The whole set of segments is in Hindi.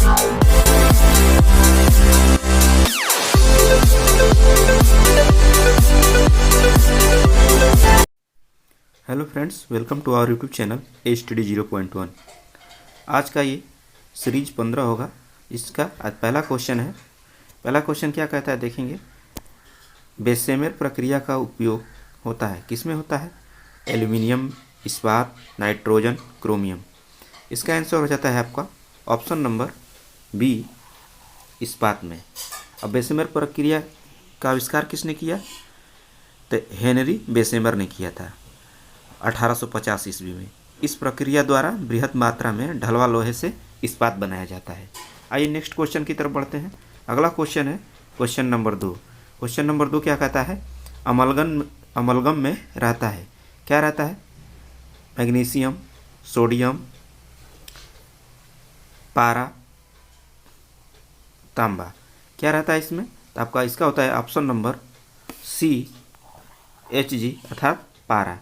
Hello friends, welcome to our YouTube channel HTD 0.1। आज का ये सीरीज 15 होगा। इसका आज पहला क्वेश्चन है। पहला क्वेश्चन क्या कहता है देखेंगे। बेसेमेर प्रक्रिया का उपयोग होता है, किसमें होता है? एल्यूमिनियम, इस्पात, नाइट्रोजन, क्रोमियम। इसका आंसर हो जाता है आपका ऑप्शन नंबर बी, इस्पात में। अब बेसेमेर प्रक्रिया का आविष्कार किसने किया? तो हेनरी बेसेमर ने किया था 1850 ईस्वी में। इस प्रक्रिया द्वारा बृहद मात्रा में ढलवा लोहे से इस्पात बनाया जाता है। आइए नेक्स्ट क्वेश्चन की तरफ बढ़ते हैं। अगला क्वेश्चन है क्वेश्चन नंबर 2। क्वेश्चन नंबर 2 क्या कहता है? अमलगम में रहता है, क्या रहता है? मैग्नीशियम, सोडियम, पारा, तांबा। क्या रहता है इसमें? तो आपका इसका होता है ऑप्शन नंबर सी, Hg अर्थात पारा।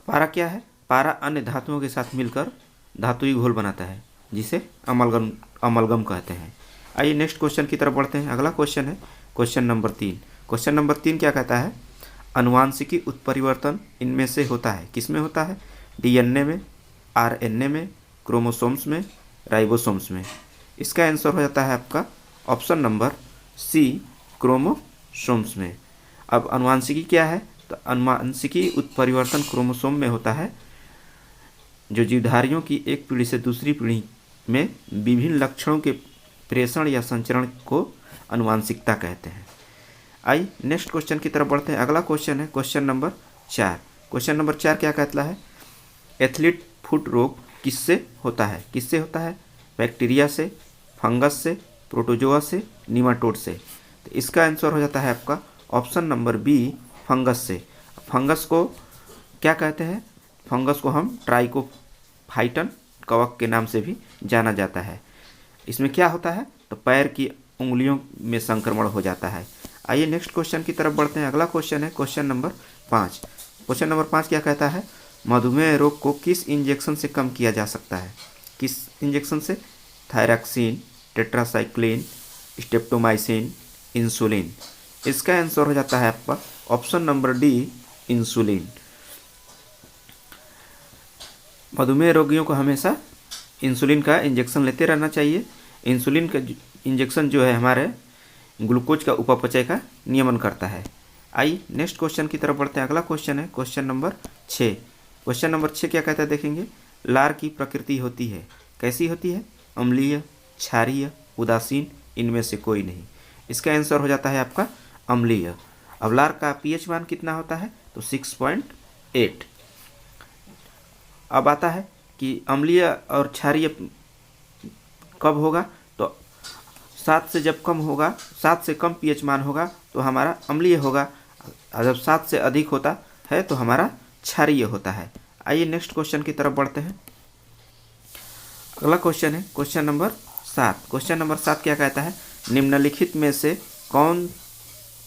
पारा क्या है? पारा अन्य धातुओं के साथ मिलकर धातुई घोल बनाता है, जिसे अमलगम कहते हैं। आइए नेक्स्ट क्वेश्चन की तरफ बढ़ते हैं। अगला क्वेश्चन है क्वेश्चन नंबर 3। क्वेश्चन नंबर 3 क्या कहता है? अनुवांशिकी उत्परिवर्तन इनमें से होता है, किसमें होता है? DNA में, RNA में, क्रोमोसोम्स में, राइबोसोम्स में। इसका आंसर हो जाता है आपका ऑप्शन नंबर सी, क्रोमोसोम्स में। अब अनुवांशिकी क्या है? तो अनुवांशिकी उत्परिवर्तन क्रोमोसोम में होता है, जो जीवधारियों की एक पीढ़ी से दूसरी पीढ़ी में विभिन्न लक्षणों के प्रेषण या संचरण को अनुवांशिकता कहते हैं। आइए नेक्स्ट क्वेश्चन की तरफ बढ़ते हैं। अगला क्वेश्चन है क्वेश्चन नंबर 4। क्वेश्चन नंबर 4 क्या कहता है? एथलीट फुट रोग किससे होता है? किससे होता है? बैक्टीरिया से, फंगस से, प्रोटोजोआ से, निमाटोड से। तो इसका आंसर हो जाता है आपका ऑप्शन नंबर बी, फंगस से। फंगस को क्या कहते हैं? फंगस को हम ट्राइकोफाइटन कवक के नाम से भी जाना जाता है। इसमें क्या होता है? तो पैर की उंगलियों में संक्रमण हो जाता है। आइए नेक्स्ट क्वेश्चन की तरफ बढ़ते हैं। अगला क्वेश्चन है क्वेश्चन नंबर 5। क्वेश्चन नंबर 5 क्या कहता है? मधुमेह रोग को किस इंजेक्शन से कम किया जा सकता है? किस इंजेक्शन से? Thyroxine, tetracycline, streptomycin, insulin. इसका आंसर हो जाता है आपका ऑप्शन नंबर डी, इंसुलिन। मधुमेह रोगियों को हमेशा इंसुलिन का इंजेक्शन लेते रहना चाहिए। इंसुलिन का इंजेक्शन जो है हमारे ग्लूकोज का उपापचय का नियमन करता है। आइए नेक्स्ट क्वेश्चन की तरफ बढ़ते हैं। अगला क्वेश्चन है क्वेश्चन नंबर 6। क्वेश्चन नंबर 6 क्या कहता है देखेंगे। लार की प्रकृति होती है, कैसी होती है? अम्लीय, क्षारीय, उदासीन, इनमें से कोई नहीं। इसका आंसर हो जाता है आपका अम्लीय। अब लार का pH मान कितना होता है? तो 6.8। अब आता है कि अम्लीय और क्षारीय कब होगा? तो 7 से जब कम होगा, 7 से कम pH मान होगा तो हमारा अम्लीय होगा, और जब 7 से अधिक होता है तो हमारा क्षारीय होता है। आइए नेक्स्ट क्वेश्चन की तरफ बढ़ते हैं। अगला क्वेश्चन है क्वेश्चन नंबर 7। क्वेश्चन नंबर 7 क्या कहता है? निम्नलिखित में से कौन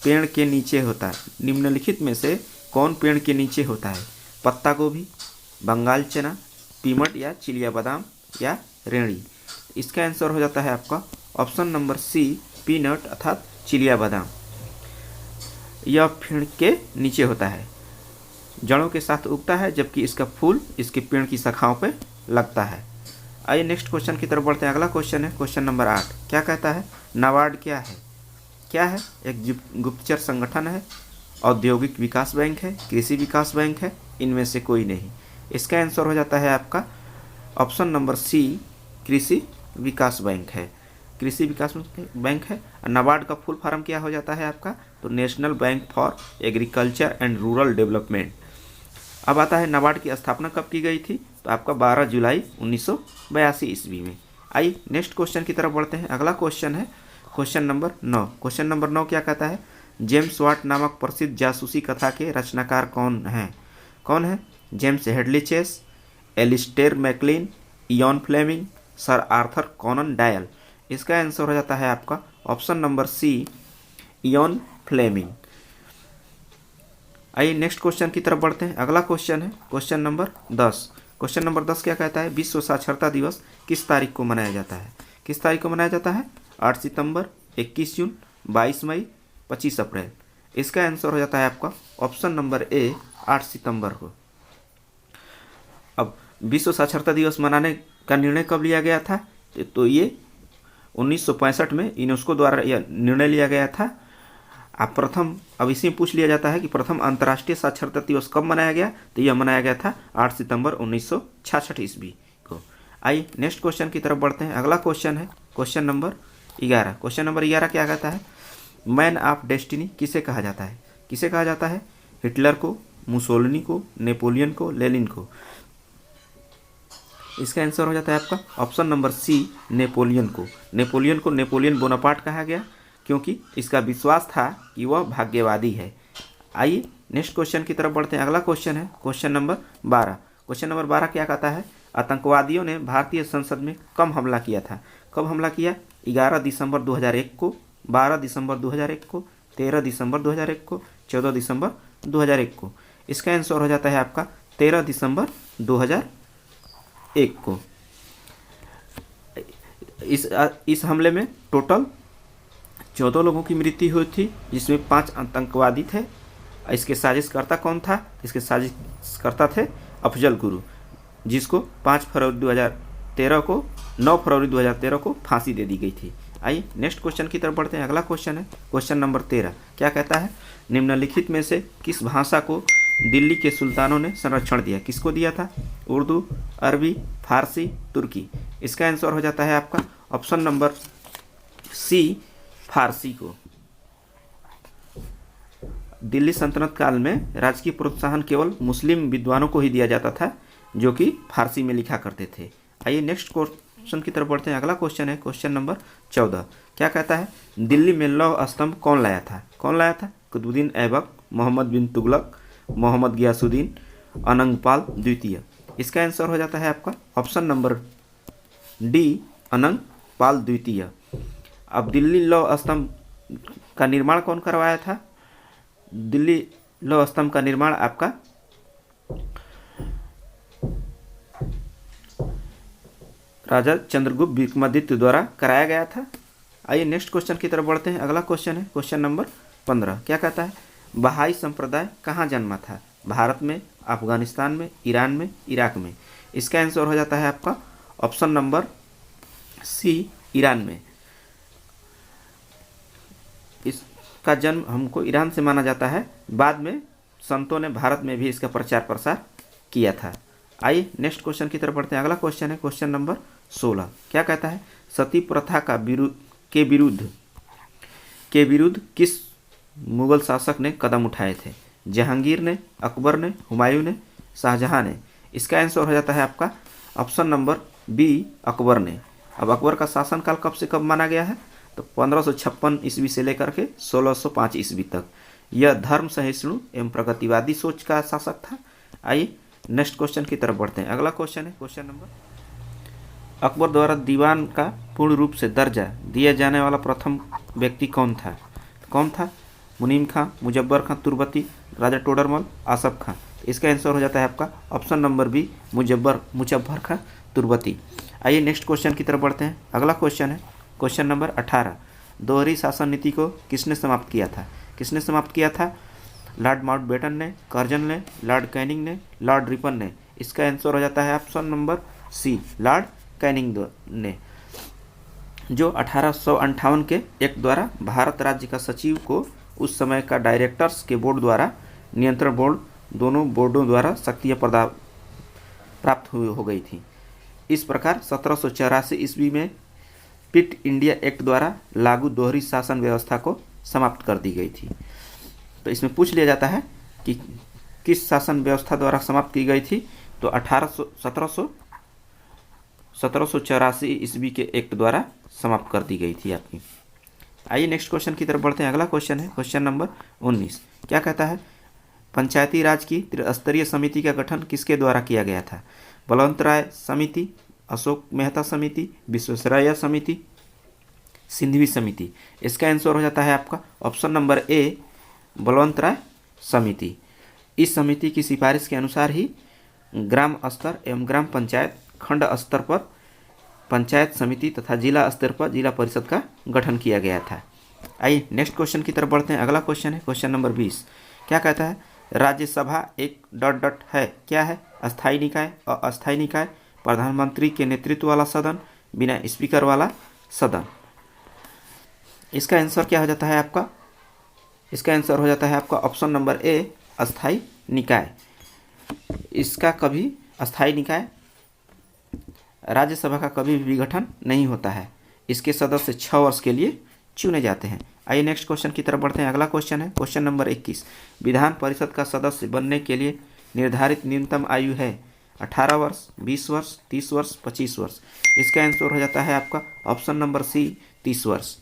पेड़ के नीचे होता है? निम्नलिखित में से कौन पेड़ के नीचे होता है? पत्ता गोभी, बंगाल चना, पीमट या चिलिया बादाम या रेंड़ी। इसका आंसर हो जाता है आपका ऑप्शन नंबर सी, पीनट अर्थात चिलिया बादाम। यह पेड़ के नीचे होता है, जड़ों के साथ उगता है, जबकि इसका फूल इसके पेड़ की शाखाओं पर लगता है। आइए नेक्स्ट क्वेश्चन की तरफ बढ़ते हैं। अगला क्वेश्चन है क्वेश्चन नंबर 8। क्या कहता है? नाबार्ड क्या है? क्या है? एक गुप्तचर संगठन है, औद्योगिक विकास बैंक है, कृषि विकास बैंक है, इनमें से कोई नहीं। इसका आंसर हो जाता है आपका ऑप्शन नंबर सी, कृषि विकास बैंक है। कृषि विकास बैंक है। नाबार्ड का फुल फॉर्म क्या हो जाता है आपका? तो national bank for agriculture and rural development. अब आता है नाबार्ड की स्थापना कब की गई थी? तो आपका 12 जुलाई 1982 ईस्वी में। आइए नेक्स्ट क्वेश्चन की तरफ बढ़ते हैं। अगला क्वेश्चन है क्वेश्चन नंबर 9। क्वेश्चन नंबर 9 क्या कहता है? जेम्स वाट नामक प्रसिद्ध जासूसी कथा के रचनाकार कौन है? कौन है? James Hadley Chase, Alistair MacLean, Ian Fleming, sir Arthur Conan Doyle. इसका आंसर हो जाता है आपका option number C, Ian Fleming. आइए नेक्स्ट क्वेश्चन की तरफ बढ़ते हैं। अगला क्वेश्चन है क्वेश्चन नंबर 10। क्वेश्चन नंबर 10 क्या कहता है? विश्व साक्षरता दिवस किस तारीख को मनाया जाता है? किस तारीख को मनाया जाता है? 8 सितंबर, 21 जून, 22 मई, 25 अप्रैल। इसका आंसर हो जाता है आपका ऑप्शन नंबर ए, 8 सितंबर को। अब विश्व साक्षरता दिवस मनाने का निर्णय कब लिया गया था? तो ये 1965 में यूनेस्को द्वारा यह निर्णय लिया गया था। अब इसी में पूछ लिया जाता है कि प्रथम अंतर्राष्ट्रीय साक्षरता दिवस कब मनाया गया? तो यह मनाया गया था 8 सितंबर 1966 ईस्वी को। आइए नेक्स्ट क्वेश्चन की तरफ बढ़ते हैं। अगला क्वेश्चन है क्वेश्चन नंबर 11। क्वेश्चन नंबर 11 क्या कहता है? मैन ऑफ डेस्टिनी किसे कहा जाता है? किसे कहा जाता है? हिटलर को, मुसोलिनी को, नेपोलियन को, लेनिन को। इसका आंसर हो जाता है आपका ऑप्शन नंबर सी, नेपोलियन को। नेपोलियन बोनापार्ट कहा गया क्योंकि इसका विश्वास था कि वह भाग्यवादी है। आइए नेक्स्ट क्वेश्चन की तरफ बढ़ते हैं। अगला क्वेश्चन है क्वेश्चन नंबर 12। क्वेश्चन नंबर 12 क्या कहता है? आतंकवादियों ने भारतीय संसद में कब हमला किया था? कब हमला किया? 11 दिसंबर 2001 को, 12 दिसंबर 2001 को, 13 दिसंबर 2001 को, 14 दिसंबर 2001 को। इसका आंसर हो जाता है आपका 13 दिसंबर 2001 को। इस हमले में टोटल 14 लोगों की मृत्यु हुई थी, जिसमें 5 आतंकवादी थे। इसके साजिशकर्ता कौन था? इसके साजिशकर्ता थे अफजल गुरु, जिसको 9 फरवरी 2013 को फांसी दे दी गई थी। आइए नेक्स्ट क्वेश्चन की तरफ बढ़ते हैं। अगला क्वेश्चन है क्वेश्चन नंबर 13। क्या कहता है? निम्नलिखित में से किस भाषा को दिल्ली के सुल्तानों ने संरक्षण दिया? किसको दिया था? उर्दू, अरबी, फारसी, तुर्की। इसका आंसर हो जाता है आपका ऑप्शन नंबर सी, फारसी को। दिल्ली सल्तनत काल में राजकीय प्रोत्साहन केवल मुस्लिम विद्वानों को ही दिया जाता था, जो कि फारसी में लिखा करते थे। आइए नेक्स्ट क्वेश्चन की तरफ बढ़ते हैं। अगला क्वेश्चन है क्वेश्चन नंबर 14। क्या कहता है? दिल्ली में लौह स्तंभ कौन लाया था? कौन लाया था? कुतुबुद्दीन ऐबक, मोहम्मद बिन तुगलक, मोहम्मद गियासुद्दीन, अनंगपाल द्वितीय। इसका आंसर हो जाता है आपका ऑप्शन नंबर डी, अनंगपाल द्वितीय। अब दिल्ली लौह स्तंभ का निर्माण कौन करवाया था? दिल्ली लौह स्तंभ का निर्माण आपका राजा चंद्रगुप्त विक्रमादित्य द्वारा कराया गया था। आइए नेक्स्ट क्वेश्चन की तरफ बढ़ते हैं। अगला क्वेश्चन है क्वेश्चन नंबर 15। क्या कहता है? बहाई संप्रदाय कहाँ जन्मा था? भारत में, अफगानिस्तान में, ईरान में, इराक में। इसका आंसर हो जाता है आपका ऑप्शन नंबर सी, ईरान में। इसका जन्म हमको ईरान से माना जाता है। बाद में संतों ने भारत में भी इसका प्रचार प्रसार किया था। आइए नेक्स्ट क्वेश्चन की तरफ बढ़ते हैं। अगला क्वेश्चन है क्वेश्चन नंबर 16। क्या कहता है? सती प्रथा के विरुद्ध किस मुगल शासक ने कदम उठाए थे? जहांगीर ने, अकबर ने, हुमायूं ने, शाहजहां ने। इसका आंसर हो जाता है आपका ऑप्शन नंबर बी, अकबर ने। अब अकबर का शासनकाल कब से कब माना गया है? तो 1556 ईस्वी से लेकर के 1605 ईस्वी तक। यह धर्म सहिष्णु एवं प्रगतिवादी सोच का शासक था। आइए नेक्स्ट क्वेश्चन की तरफ बढ़ते हैं। अगला क्वेश्चन है क्वेश्चन नंबर, अकबर द्वारा दीवान का पूर्ण रूप से दर्जा दिया जाने वाला प्रथम व्यक्ति कौन था? मुनीम खां, मुजफ्फर खां तुर्बती, राजा टोडरमल, आसफ खां। इसका आंसर हो जाता है आपका ऑप्शन नंबर बी, मुजफ्फर खां तुर्बती। आइए नेक्स्ट क्वेश्चन की तरफ बढ़ते हैं। अगला क्वेश्चन है क्वेश्चन नंबर 18। दोहरी शासन नीति को किसने समाप्त किया था? लॉर्ड माउंटबेटन ने, कर्जन ने, लॉर्ड कैनिंग ने, लॉर्ड रिपन ने। इसका आंसर हो जाता है option number C, Lord Canning ने, जो 1858 के एक्ट द्वारा भारत राज्य का सचिव को उस समय का डायरेक्टर्स के बोर्ड द्वारा नियंत्रण बोर्ड, दोनों बोर्डों द्वारा शक्तियाँ प्राप्त हो गई थी। इस प्रकार 1784 ईस्वी में पिट इंडिया एक्ट द्वारा लागू दोहरी शासन व्यवस्था को समाप्त कर दी गई थी। तो इसमें पूछ लिया जाता है कि किस शासन व्यवस्था द्वारा समाप्त की गई थी? तो 1784 ईस्वी के एक्ट द्वारा समाप्त कर दी गई थी आपकी। आइए नेक्स्ट क्वेश्चन की तरफ बढ़ते हैं। अगला क्वेश्चन है क्वेश्चन नंबर 19। क्या कहता है? पंचायती राज की त्रिस्तरीय समिति का गठन किसके द्वारा किया गया था? बलवंत राय समिति, अशोक मेहता समिति, विश्वेश्वरैया समिति, सिंधवी समिति। इसका आंसर हो जाता है आपका ऑप्शन नंबर ए, बलवंत राय समिति। इस समिति की सिफारिश के अनुसार ही ग्राम स्तर एवं ग्राम पंचायत खंड स्तर पर पंचायत समिति तथा जिला स्तर पर जिला परिषद का गठन किया गया था। आइए नेक्स्ट क्वेश्चन की तरफ बढ़ते हैं। अगला क्वेश्चन है क्वेश्चन नंबर 20। क्या कहता है? राज्यसभा एक डॉट डॉट है, क्या है? अस्थायी निकाय, अस्थायी निकाय, प्रधानमंत्री के नेतृत्व वाला सदन, बिना स्पीकर वाला सदन। इसका आंसर क्या हो जाता है आपका? इसका आंसर हो जाता है आपका ऑप्शन नंबर ए, अस्थायी निकाय। इसका कभी अस्थायी निकाय राज्यसभा का कभी भी विघटन नहीं होता है। इसके सदस्य 6 वर्ष के लिए चुने जाते हैं। आइए नेक्स्ट क्वेश्चन की तरफ बढ़ते हैं। अगला क्वेश्चन है क्वेश्चन नंबर 21। विधान परिषद का सदस्य बनने के लिए निर्धारित न्यूनतम आयु है 18 वर्ष, 20 वर्ष, 30 वर्ष, 25 वर्ष। इसका आंसर हो जाता है आपका ऑप्शन नंबर सी, 30 वर्ष।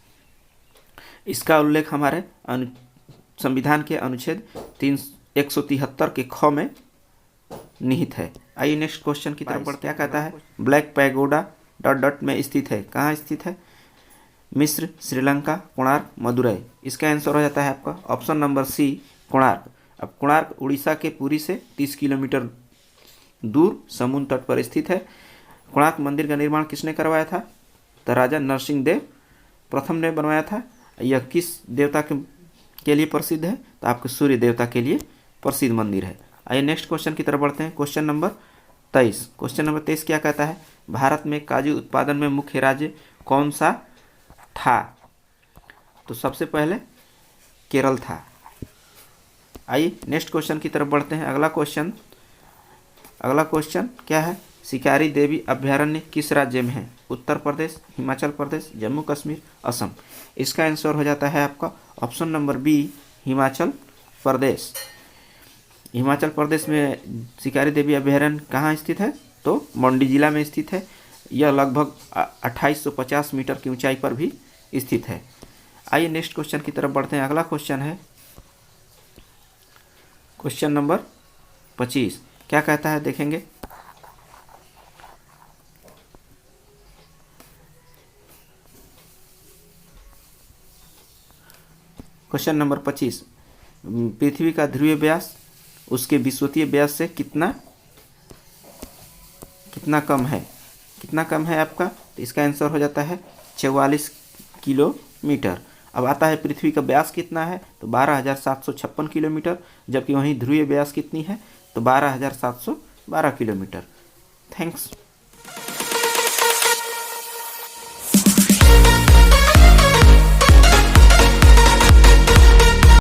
इसका उल्लेख हमारे संविधान के अनुच्छेद 173 के ख में निहित है। आइए नेक्स्ट क्वेश्चन की तरफ बढ़ते हैं। क्या कहता है? ब्लैक पैगोडा डॉट डॉट में स्थित है, कहाँ स्थित है? मिस्र, श्रीलंका, कोणार्क, मदुरई। इसका आंसर हो जाता है आपका ऑप्शन नंबर सी, कोणार्क। अब कोणार्क उड़ीसा के पुरी से 30 किलोमीटर दूर समुद्र तट पर स्थित है। कोणार्क मंदिर का निर्माण किसने करवाया था? तो राजा नरसिंह देव प्रथम ने बनवाया था। यह किस देवता के लिए प्रसिद्ध है? तो आपके सूर्य देवता के लिए प्रसिद्ध मंदिर है। आइए नेक्स्ट क्वेश्चन की तरफ बढ़ते हैं। Question number 23। क्वेश्चन नंबर 23 क्या कहता है? भारत में काजू उत्पादन में मुख्य राज्य कौन सा था? तो सबसे पहले केरल था। आइए नेक्स्ट क्वेश्चन की तरफ बढ़ते हैं। अगला क्वेश्चन क्या है? शिकारी देवी अभ्यारण्य किस राज्य में है? उत्तर प्रदेश, हिमाचल प्रदेश, जम्मू कश्मीर, असम। इसका आंसर हो जाता है आपका option number B, Himachal Pradesh. Himachal Pradesh में शिकारी देवी अभ्यारण्य कहाँ स्थित है? तो मंडी जिला में स्थित है। यह लगभग 2850 मीटर की ऊंचाई पर भी स्थित है। आइए नेक्स्ट क्वेश्चन की तरफ बढ़ते हैं। अगला क्वेश्चन है क्वेश्चन नंबर 25। क्या कहता है देखेंगे। Question number 25। पृथ्वी का ध्रुवीय व्यास उसके विषुवतीय व्यास से कितना कम है? कितना कम है आपका? तो इसका आंसर हो जाता है 44 किलोमीटर। अब आता है पृथ्वी का व्यास कितना है? तो 12,756 किलोमीटर, जबकि वहीं ध्रुवीय व्यास कितनी है? तो 12,712 किलोमीटर। थैंक्स।